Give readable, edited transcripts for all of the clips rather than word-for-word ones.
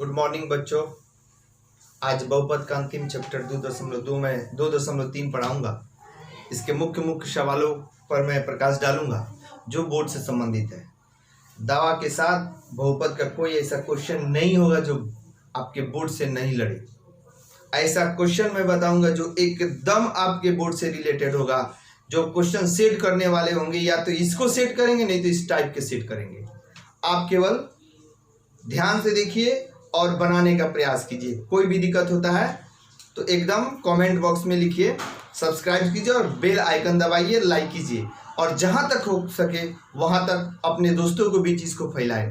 Good morning बच्चों। आज बहुपद का अंतिम चैप्टर 2.2 में 2.3 पढ़ाऊंगा। इसके मुख्य सवालों पर मैं प्रकाश डालूंगा जो बोर्ड से संबंधित है। दावा के साथ बहुपद का कोई ऐसा क्वेश्चन नहीं होगा जो आपके बोर्ड से नहीं लड़े। ऐसा क्वेश्चन मैं बताऊंगा जो एकदम आपके बोर्ड से रिलेटेड होगा। जो क्वेश्चन सेट करने वाले होंगे या तो इसको सेट करेंगे, नहीं तो इस टाइप के सेट करेंगे। आप केवल ध्यान से देखिए और बनाने का प्रयास कीजिए। कोई भी दिक्कत होता है तो एकदम कमेंट बॉक्स में लिखिए, सब्सक्राइब कीजिए और बेल आइकन दबाइए, लाइक कीजिए और जहां तक हो सके वहां तक अपने दोस्तों को भी चीज़ को फैलाएं,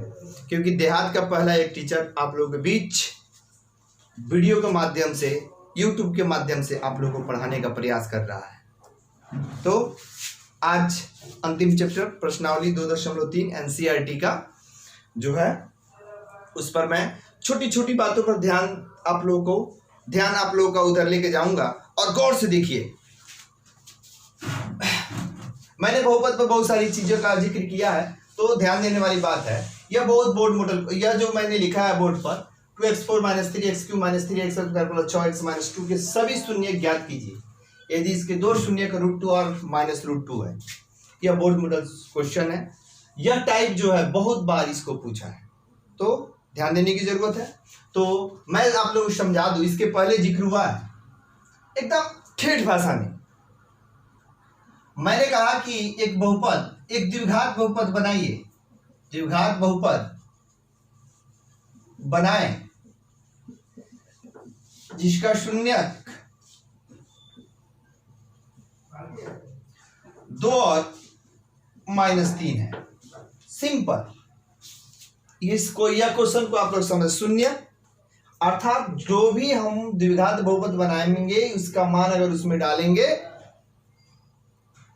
क्योंकि देहात का पहला एक टीचर आप लोगों के बीच वीडियो के माध्यम से, यूट्यूब के माध्यम से आप लोगों को पढ़ाने का प्रयास कर रहा है। तो आज अंतिम चैप्टर प्रश्नावली 2.3 एनसीईआरटी का जो है उस पर मैं छोटी छोटी बातों पर ध्यान आप लोगों का उधर लेके जाऊंगा और गौर से देखिए। मैंने बहुपद पर बहुत सारी चीजों का जिक्र किया है, तो ध्यान देने वाली बात है। यह बहुत बोर्ड मॉडल, यह जो मैंने लिखा है बोर्ड पर 2x4 - 3x3 - 3x² 6x - 2 के सभी शून्य ज्ञात कीजिए यदि इसके दो शून्य का √2 और -√2 है। यह बोर्ड मॉडल क्वेश्चन है। यह टाइप जो है बहुत बार इसको पूछा है, तो ध्यान देने की जरूरत है। तो मैं आप लोगों को समझा दूं, इसके पहले जिक्र हुआ है एकदम ठेठ भाषा में। मैंने कहा कि एक बहुपद, एक द्विघात बहुपद बनाइए, द्विघात बहुपद बनाएं जिसका शून्यक 2 और -3 है। सिंपल। इसको, यह क्वेश्चन को आप लोग समझ, शून्य अर्थात जो भी हम द्विघात बहुपद बनाएंगे उसका मान अगर उसमें डालेंगे,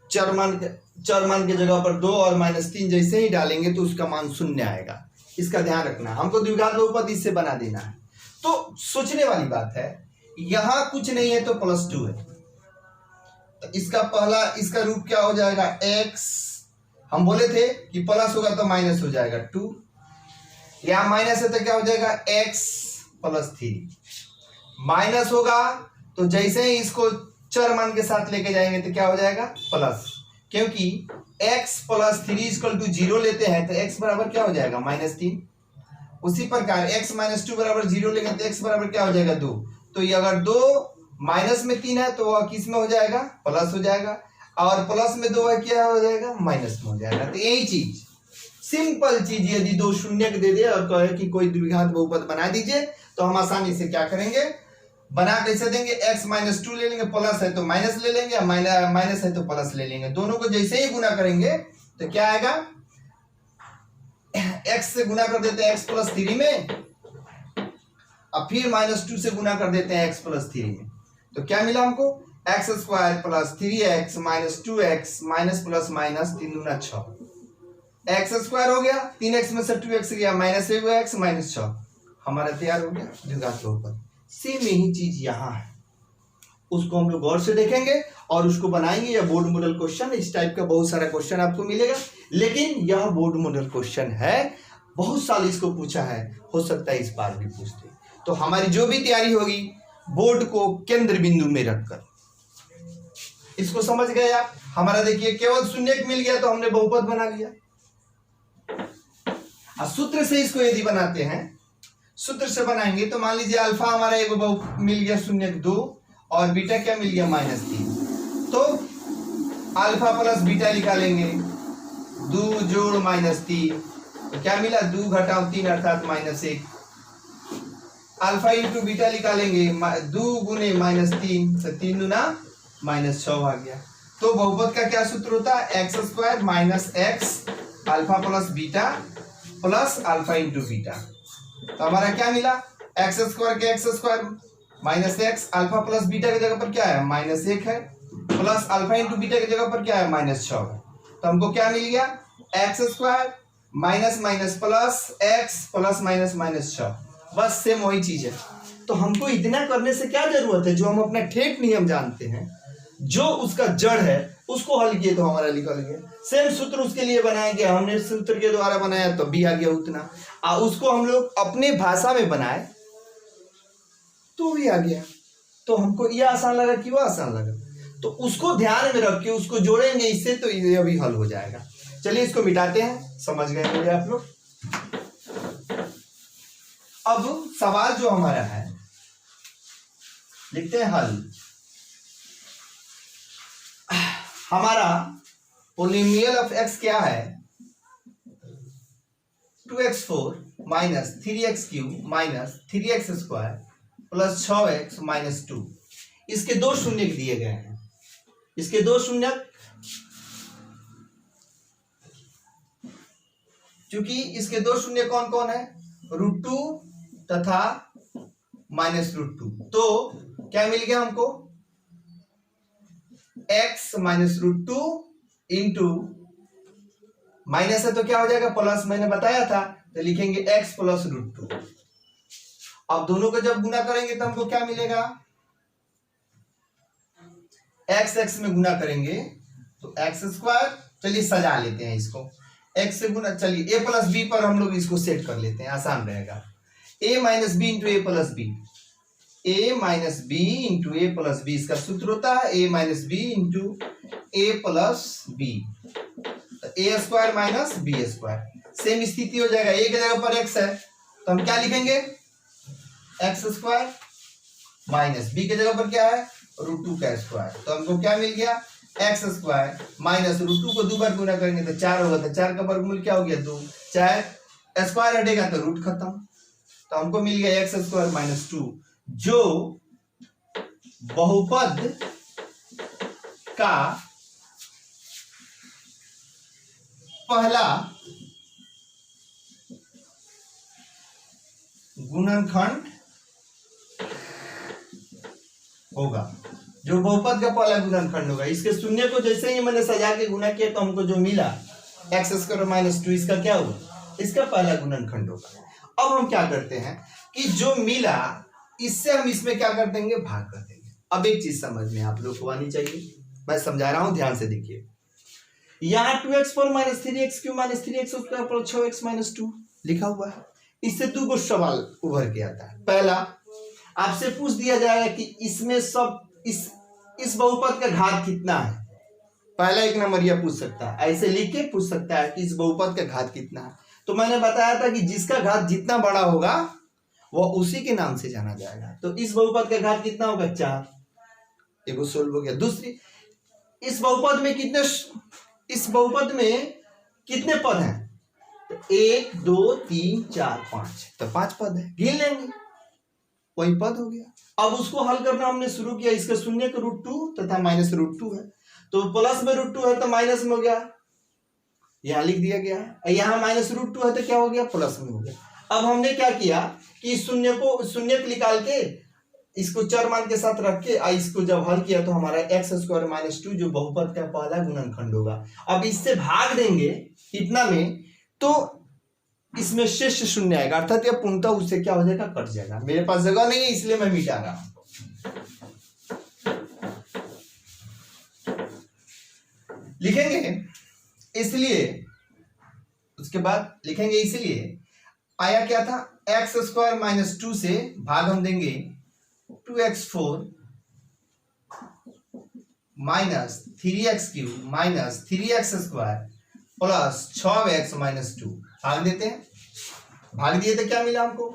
चर मान के जगह पर 2 और -3 जैसे ही डालेंगे तो उसका मान शून्य आएगा। इसका ध्यान रखना, हमको द्विघात बहुपद इससे बना देना है। तो सोचने वाली बात है, यहां कुछ नहीं है तो +2 है, तो इसका रूप क्या हो जाएगा, x। हम बोले थे कि प्लस होगा तो माइनस हो जाएगा 2, या माइनस है तो क्या हो जाएगा x + 3। माइनस होगा तो जैसे ही इसको चर मान के साथ लेके जाएंगे तो क्या हो जाएगा प्लस, क्योंकि x + 3 = 0 लेते हैं तो x बराबर क्या हो जाएगा -3। उसी प्रकार x - 2 = 0 लेंगे तो x बराबर क्या हो जाएगा 2। तो ये अगर 2 माइनस में 3 है तो वह किस में हो जाएगा, प्लस हो जाएगा, और प्लस में 2 है क्या हो जाएगा, माइनस में हो जाएगा। तो यही चीज, सिंपल चीज, यदि 2 शून्य दे दे और कहे कि कोई द्विघात बहुपद बना दीजिए तो हम आसानी से क्या करेंगे, बना कैसे देंगे, x - 2 ले लेंगे, प्लस है तो माइनस ले लेंगे, माइनस है तो प्लस ले लेंगे। दोनों को जैसे ही गुना करेंगे तो क्या आएगा, x से गुना कर देते हैं x + 3 में, और फिर -2 से गुना कर देते हैं x + 3 में, तो क्या मिला हमको, x² + 3x - 2x - 3 दूना 6, x² हो गया, 3x में से 2x गया, माइनस हो गया x -6, हमारा तैयार हो गया द्विघात बहुपद। सेम यही चीज यहाँ है, उसको हम लोग गौर से देखेंगे और उसको बनाएंगे। यह बोर्ड मॉडल क्वेश्चन, इस टाइप का बहुत सारा क्वेश्चन आपको मिलेगा, लेकिन यह बोर्ड मॉडल क्वेश्चन है, बहुत साल इसको पूछा है, हो सकता है इस बार भी पूछते। तो हमारी जो भी तैयारी होगी बोर्ड को केंद्र बिंदु में रखकर, इसको समझ गए आप। हमारा देखिए केवल शून्य मिल गया तो हमने बहुपद बना लिया। सूत्र से इसको यदि बनाते हैं, सूत्र से बनाएंगे तो मान लीजिए अल्फा हमारा एक मिल गया शून्य 2 और बीटा क्या मिल गया -3, तो अल्फा + बीटा निकालेंगे, 2 जोड़ -3 तो क्या मिला, 2 घटाओ 3 अर्थात -1। अल्फा × बीटा निकालेंगे, 2 गुने -3 तो 3 दूना -6 आ गया। तो बहुपद का क्या सूत्र होता है, x² - x alpha + beta plus alpha × beta. तो हमारा क्या मिला, x² के x² -x, अल्फा + बीटा की जगह पर क्या है, -1 है, प्लस अल्फा × बीटा की जगह पर क्या है, -6 है। तो हमको क्या मिल गया, x² - प्लस x प्लस -6, बस सेम वही चीज है। तो हमको इतना करने से क्या जरूरत है, जो हम अपना ठेठ नियम जानते हैं, जो उसका जड़ है उसको हल किए तो हमारा निकल गया। सेम सूत्र उसके लिए बनाएंगे, हमने सूत्र के द्वारा बनाया तो बी आ गया उतना। उसको हम लोग अपने भाषा में बनाए तो भी आ गया। तो हमको ये आसान लगा कि वो आसान लगा, तो उसको ध्यान में रख के उसको जोड़ेंगे इससे, तो ये अभी हल हो जाएगा। चलिए इसको मिटाते हैं, समझ गए होंगे आप लोग। अब सवाल जो हमारा है, लिखते हैं हल। हमारा पोलिनोमियल ऑफ एक्स क्या है? 2x4 minus 3x³ minus 3x² plus 6x minus 2। इसके दो शून्य दिए गए हैं। इसके दो शून्य, क्योंकि इसके दो शून्य कौन कौन है? √2 तथा -√2। तो क्या मिल गया हमको? x माइनस √2 इंटू माइनस है तो क्या हो जाएगा? प्लस, मैंने बताया था, तो लिखेंगे x प्लस √2। अब दोनों को जब गुना करेंगे तो हमको क्या मिलेगा? x में गुना करेंगे तो x²। चलिए सजा लेते हैं इसको, x से गुना। चलिए a प्लस बी पर हम लोग इसको सेट कर लेते हैं, आसान रहेगा। a minus B into A plus B, a minus B into A plus B, इसका सूत्र होता है a minus B into A plus B, a² minus b²। Same स्थिति हो जाएगा, a की जगह पर x है तो हम क्या लिखेंगे? x² माइनस b की जगह पर क्या है? √2²। तो हमको क्या मिल गया? x² माइनस √2 को 2 बार गुना करेंगे तो 4 होगा, तो 4 का वर्गमूल क्या हो गया? 2। चाहे स्क्वायर हटेगा तो रूट खत्म, तो हमको मिल गया x² माइनस 2, जो बहुपद का पहला गुणनखंड होगा। जो बहुपद का पहला गुणनखंड होगा, इसके शून्य को जैसे ही मैंने सजा के गुना किया तो हमको जो मिला x² माइनस 2, इसका क्या होगा? इसका पहला गुणनखंड होगा। अब हम क्या करते हैं कि जो मिला इससे हम इसमें क्या कर देंगे? भाग कर देंगे। अब एक चीज समझ में आप लोग को आनी चाहिए, मैं समझा रहा हूं, ध्यान से देखिए। यहाँ 2x4 minus 3x³ minus 3x² plus 6x minus 2 लिखा हुआ है। इससे दो को सवाल उभर के आता है। पहला, आपसे पूछ दिया जाएगा कि इसमें सब इस बहुपद का घात कितना है। पहला एक नंबर यह पूछ सकता है, ऐसे लिख के पूछ सकता है कि इस बहुपद का घात कितना है। तो मैंने बताया था कि जिसका घात जितना बड़ा होगा वह उसी के नाम से जाना जाएगा। तो इस बहुपद का घात कितना होगा? 4। एगो सोल्व हो गया। दूसरी, इस बहुपद में कितने पद हैं? तो 1 2 3 4 5, तो 5 पद है, गिन लेंगे, वही पद हो गया। अब उसको हल करना हमने शुरू किया। इसके शून्य का √2 तथा माइनस √2 है, तो प्लस में √2 है तो माइनस में हो गया, यहां लिख दिया गया है। यहाँ माइनस √2 है तो क्या हो गया? प्लस में हो गया। अब हमने क्या किया कि शून्य को निकाल के इसको चर मान के साथ रख के इसको जब हल किया तो हमारा x² माइनस 2 जो बहुपद का पहला गुणनखंड होगा। अब इससे भाग देंगे कितना में, तो इसमें शेष शून्य आएगा, अर्थात यह पूर्णतः उससे क्या हो जाएगा? कट जाएगा। मेरे पास जगह नहीं है इसलिए मैं मिटा रहा हूं। लिखेंगे इसलिए, उसके बाद लिखेंगे इसलिए आया क्या था? x² माइनस 2 से भाग हम देंगे 2x4 minus 3x³ minus 3x² plus 6x minus 2 भाग देते हैं। भाग दिए तो क्या मिला हमको?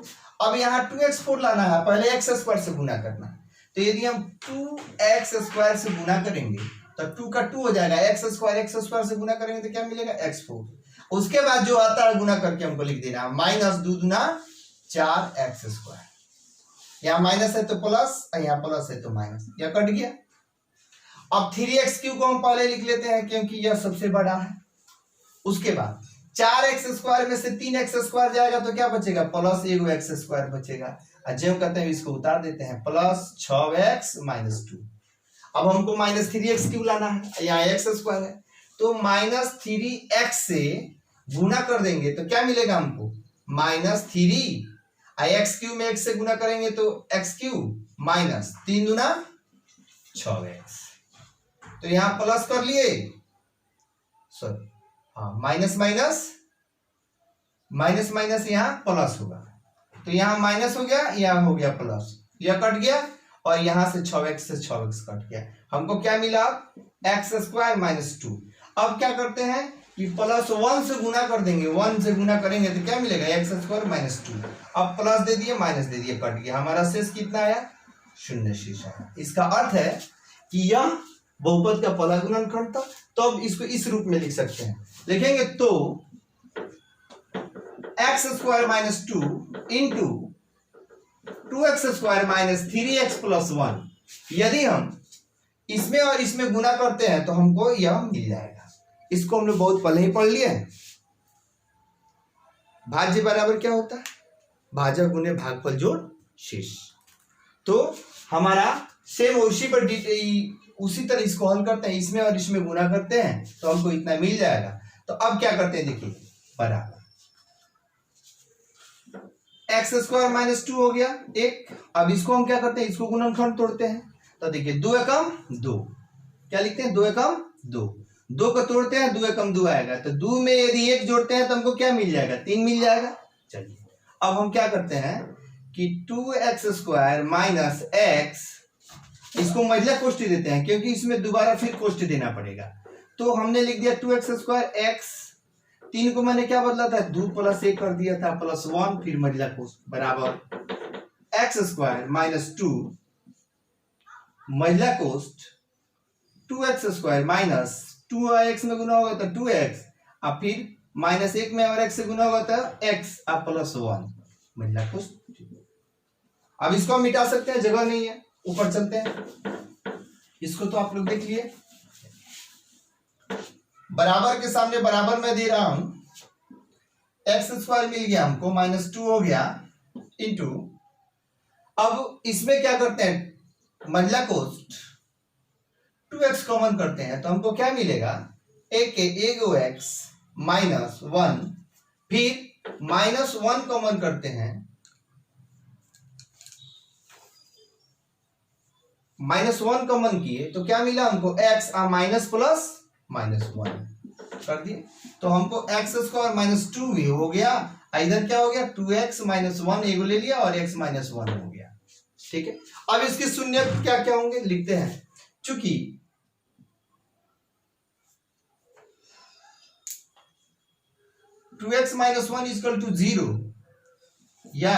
अब यहाँ 2x4 लाना है, पहले x² से गुना करना है। तो यदि हम 2x² से गुना करेंगे तो 2 का 2 हो जाएगा, x² से गुना करेंगे तो क्या मिलेगा? x4। उसके बाद जो आता है गुना करके हमको लिख देना माइनस 2 दूना 4x²। यहाँ माइनस है तो प्लस, यहाँ प्लस है तो माइनस, यह कट गया। अब 3x³ को हम पहले लिख लेते हैं क्योंकि यह सबसे बड़ा है। उसके बाद 4x² में से 3x² जाएगा तो क्या बचेगा? प्लस 1x² बचेगा। और जब कहते हैं इसको उतार देते हैं, प्लस 6x माइनस 2। अब हमको माइनस 3x³ लाना है, यहाँ x² है तो माइनस 3x से गुना कर देंगे तो क्या मिलेगा हमको? माइनस 3, x³ में x से गुना करेंगे तो x³ माइनस 3 दूना 6x। तो यहां प्लस कर लिए, सॉरी हाँ, माइनस माइनस माइनस माइनस यहाँ प्लस होगा, तो यहाँ माइनस हो गया, यहाँ हो गया प्लस, यह कट गया और यहाँ से 6x से 6x कट गया। हमको क्या मिला? X square minus 2। अब क्या करते हैं कि प्लस 1 से गुना कर देंगे, 1 से गुना करेंगे तो क्या मिलेगा? X square minus 2। अब प्लस दे दिए माइनस दे दिए, कट गया, हमारा शेष कितना आया? 0 शेष आया। इसका अर्थ है कि यह बहुपद का पहला गुणनखंड था। तो अब इसको इस रूप में लिख सकते हैं, लिखेंगे तो x square minus 2 into 2x square minus 3x plus 1। यदि हम इसमें और इसमें गुना करते हैं तो हमको यह मिल जाएगा। इसको हम लोग बहुत पहले ही पढ़ लिए हैं। भाज्य बराबर क्या होता है? भाजक गुने भागफल जोड़ शेष। तो हमारा सेम उसी पर उसी तरह इसको हल करते हैं, इसमें और इसमें गुना करते हैं तो हमको इतना मिल जाएगा। तो अब क्या करते हैं, देखिए बराबर एक्स स्क्वायर माइनस 2 हो गया एक। अब इसको हम क्या करते हैं, इसको गुणनखंड तोड़ते हैं। तो देखिए 2 एकम 2, क्या लिखते हैं? 2 एकम 2, 2 को तोड़ते हैं, 2 एकम 2 आएगा। तो 2 में यदि 1 जोड़ते हैं तो हमको क्या मिल जाएगा? 3 मिल जाएगा। चलिए अब हम क्या करते हैं कि 2x स्क्वायर माइनस एक्स, इसको महिला कोष्ठी देते हैं क्योंकि इसमें दोबारा फिर कोष्ठी देना पड़ेगा। तो हमने लिख दिया 2x स्क्वायर एक्स, 3 को मैंने क्या बदला था? 2 प्लस 1 कर दिया था प्लस 1, फिर महिला कोष्ठी बराबर एक्स स्क्वायर माइनस 2 महिला कोष्ठ 2x स्क्वायर माइनस 2x में गुना होगा तो 2x, और फिर माइनस 1 में और x से गुना होगा तो x अब प्लस 1 महिला कोष्ठ। अब इसको हम मिटा सकते हैं, जगह नहीं है, ऊपर चलते हैं। इसको तो आप लोग देख लिए, बराबर के सामने बराबर में दे रहा हूं, एक्स स्क्वायर मिल गया हमको माइनस 2 हो गया इंटू, अब इसमें क्या करते हैं? महिला कोष्ठ 2x कॉमन करते हैं तो हमको क्या मिलेगा? एगो x माइनस 1, फिर माइनस 1 कॉमन करते हैं, माइनस 1 कॉमन किए तो क्या मिला हमको? x माइनस प्लस माइनस 1 कर दिए तो हमको एक्स स्क्वायर माइनस 2 भी हो गया। इधर क्या हो गया? 2x माइनस 1 एगो ले लिया और x माइनस 1 हो गया। ठीक है, अब इसके शून्य क्या क्या होंगे लिखते हैं। चूंकि two X minus 1 equal to 0 या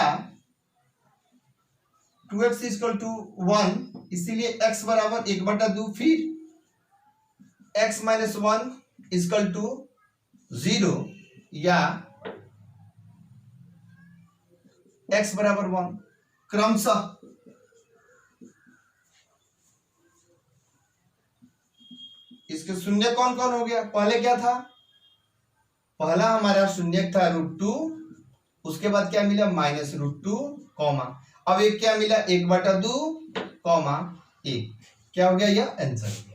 2x इक्वल टू 1, इसीलिए x बराबर 1/2, फिर x माइनस 1 इक्वल टू 0 या x बराबर 1 क्रमशः। इसके शून्य कौन कौन हो गया? पहले क्या था? पहला हमारा शून्य था √2, उसके बाद क्या मिला? माइनस √2 कॉमा, अब एक क्या मिला? 1/2 कॉमा 1, क्या हो गया? यह आंसर हो गया।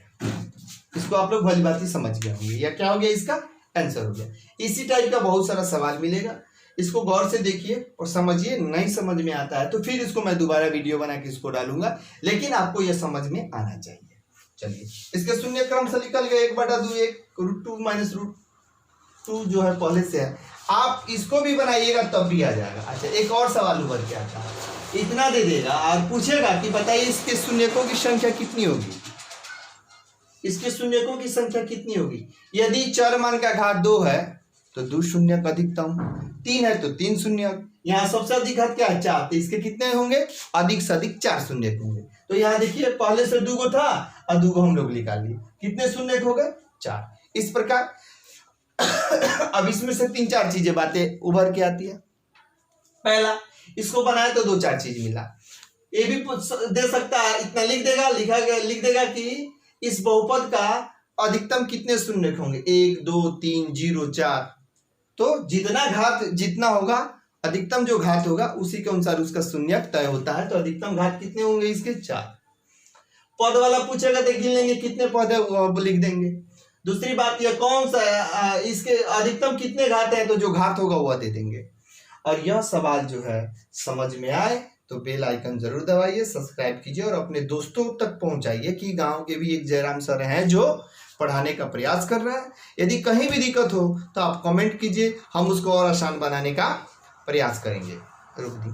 इसको आप लोग भली बात ही समझ गए होंगे, यह क्या हो गया? इसका आंसर हो गया। इसी टाइप का बहुत सारा सवाल मिलेगा, इसको गौर से देखिए और समझिए। नहीं समझ में आता है तो फिर इसको मैं दोबारा वीडियो बना के इसको डालूंगा, लेकिन आपको यह समझ में आना चाहिए। चलिए इसके शून्य क्रम से निकल गए 1/2, 1 √2 माइनस √2 जो है पहले से है, आप इसको भी बनाइएगा तब भी आ जाएगा। अच्छा एक और सवाल उभर के आता है, इतना दे देगा और पूछेगा कि बताइए इसके शून्यकों की संख्या कितनी होगी? इसके शून्यकों की संख्या कितनी होगी? यदि चर मान का घात 2 है तो 2 शून्यक अधिकतम, 3 है तो 3 शून्यक, यहाँ सबसे अधिक घात क्या है? 4, तो इसके कितने होंगे? अधिक से अधिक 4 शून्यक होंगे। तो यहाँ देखिए पहले से 2 था और 2 हम लोग निकाल लिए, कितने शून्यक हो गए? 4। इस प्रकार अब इसमें से 3-4 चीजें बातें उभर के आती है। पहला, इसको बनाए तो 2-4 चीज मिला, ये भी दे सकता है, इतना लिख देगा कि इस बहुपद का अधिकतम कितने शून्यक होंगे? 1 2 3 0 4। तो जितना घात जितना होगा, अधिकतम जो घात होगा उसी के अनुसार उसका शून्यक तय होता है। तो अधिकतम घात कितने होंगे इसके? 4। पद वाला पूछेगा तो गिन लेंगे कितने पद है वो लिख देंगे। दूसरी बात यह कौन सा इसके अधिकतम कितने घात है, तो जो घात होगा वह दे देंगे। और यह सवाल जो है समझ में आए तो बेल आइकन जरूर दबाइए, सब्सक्राइब कीजिए और अपने दोस्तों तक पहुंचाइए कि गांव के भी एक जयराम सर हैं जो पढ़ाने का प्रयास कर रहा है। यदि कहीं भी दिक्कत हो तो आप कमेंट कीजिए, हम उसको और आसान बनाने का प्रयास करेंगे। रुक दी।